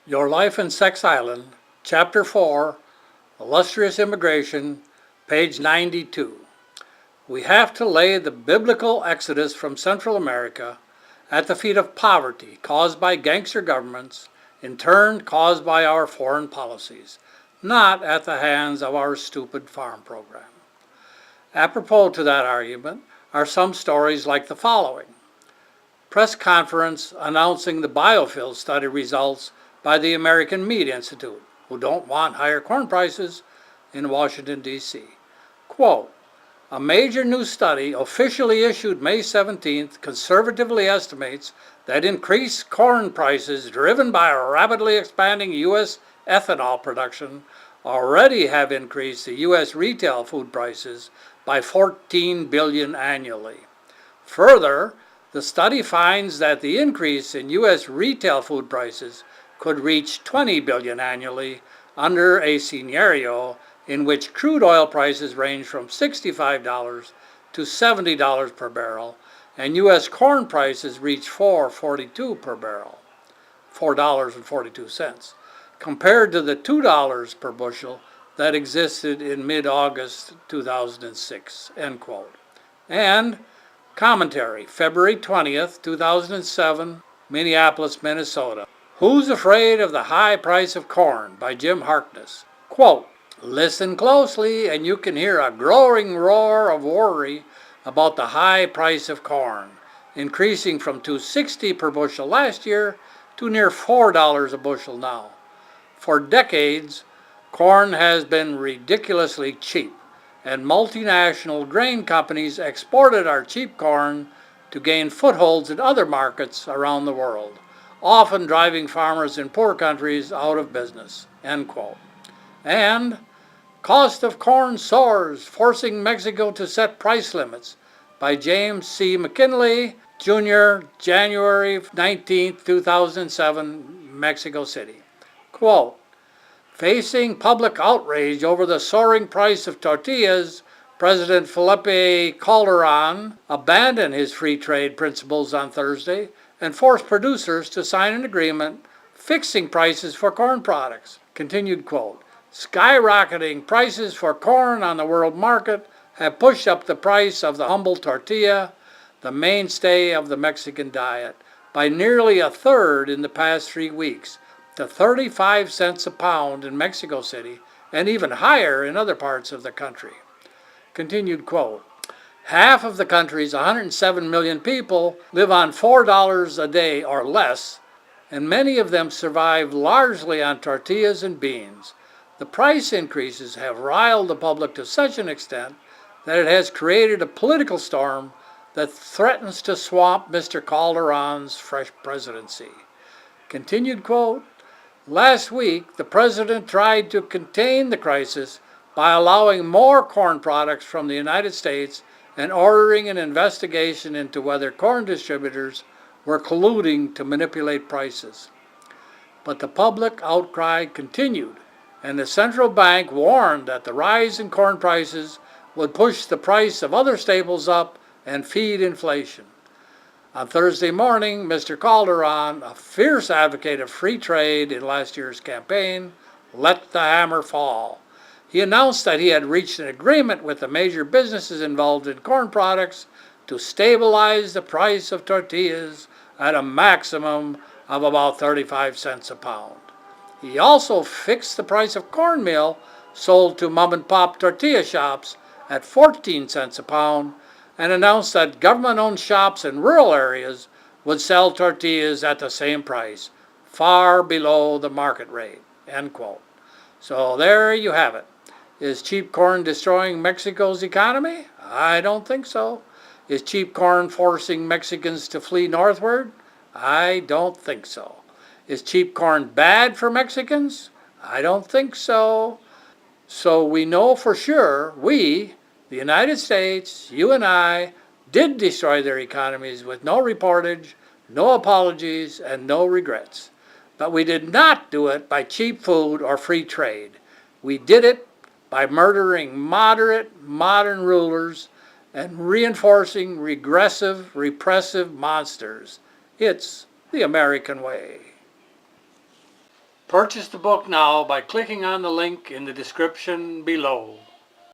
Your Life in Sex Island, Chapter 4, Illustrious Immigration, page 92. We have to lay the biblical exodus from Central America at the feet of poverty caused by gangster governments, in turn caused by our foreign policies, not at the hands of our stupid farm program. Apropos to that argument are some stories like the following. Press conference announcing the biofuel study results by the American Meat Institute, who don't want higher corn prices in Washington, D.C. Quote, a major new study officially issued May 17th conservatively estimates that increased corn prices driven by a rapidly expanding U.S. ethanol production already have increased the U.S. retail food prices by $14 billion annually. Further, the study finds that the increase in U.S. retail food prices could reach $20 billion annually under a scenario in which crude oil prices range from $65 to $70 per barrel and U.S. corn prices reach $4.42 per barrel, $4.42, compared to the $2 per bushel that existed in mid-August 2006, end quote. And commentary, February 20th, 2007, Minneapolis, Minnesota. Who's Afraid of the High Price of Corn by Jim Harkness. Quote, listen closely and you can hear a growing roar of worry about the high price of corn, increasing from $2.60 per bushel last year to near $4 a bushel now. For decades, corn has been ridiculously cheap, and multinational grain companies exported our cheap corn to gain footholds in other markets around the world, often driving farmers in poor countries out of business, end quote. And Cost of Corn Soars, Forcing Mexico to Set Price Limits by James C. McKinley, Jr., January 19, 2007, Mexico City. Quote, facing public outrage over the soaring price of tortillas, President Felipe Calderon abandoned his free trade principles on Thursday and forced producers to sign an agreement fixing prices for corn products. Continued quote, skyrocketing prices for corn on the world market have pushed up the price of the humble tortilla, the mainstay of the Mexican diet, by nearly a third in the past 3 weeks, to 35 cents a pound in Mexico City and even higher in other parts of the country. Continued quote, half of the country's 107 million people live on $4 a day or less, and many of them survive largely on tortillas and beans. The price increases have riled the public to such an extent that it has created a political storm that threatens to swamp Mr. Calderon's fresh presidency. Continued quote, last week, the president tried to contain the crisis by allowing more corn products from the United States and ordering an investigation into whether corn distributors were colluding to manipulate prices. But the public outcry continued, and the central bank warned that the rise in corn prices would push the price of other staples up and feed inflation. On Thursday morning, Mr. Calderon, a fierce advocate of free trade in last year's campaign, let the hammer fall. He announced that he had reached an agreement with the major businesses involved in corn products to stabilize the price of tortillas at a maximum of about 35 cents a pound. He also fixed the price of cornmeal sold to mom-and-pop tortilla shops at 14 cents a pound and announced that government-owned shops in rural areas would sell tortillas at the same price, far below the market rate, end quote. So there you have it. Is cheap corn destroying Mexico's economy? I don't think so. Is cheap corn forcing Mexicans to flee northward? I don't think so. Is cheap corn bad for Mexicans? I don't think so. So we know for sure we, the United States, you and I, did destroy their economies with no reportage, no apologies, and no regrets. But we did not do it by cheap food or free trade. We did it by murdering moderate, modern rulers and reinforcing regressive, repressive monsters. It's the American way. Purchase the book now by clicking on the link in the description below.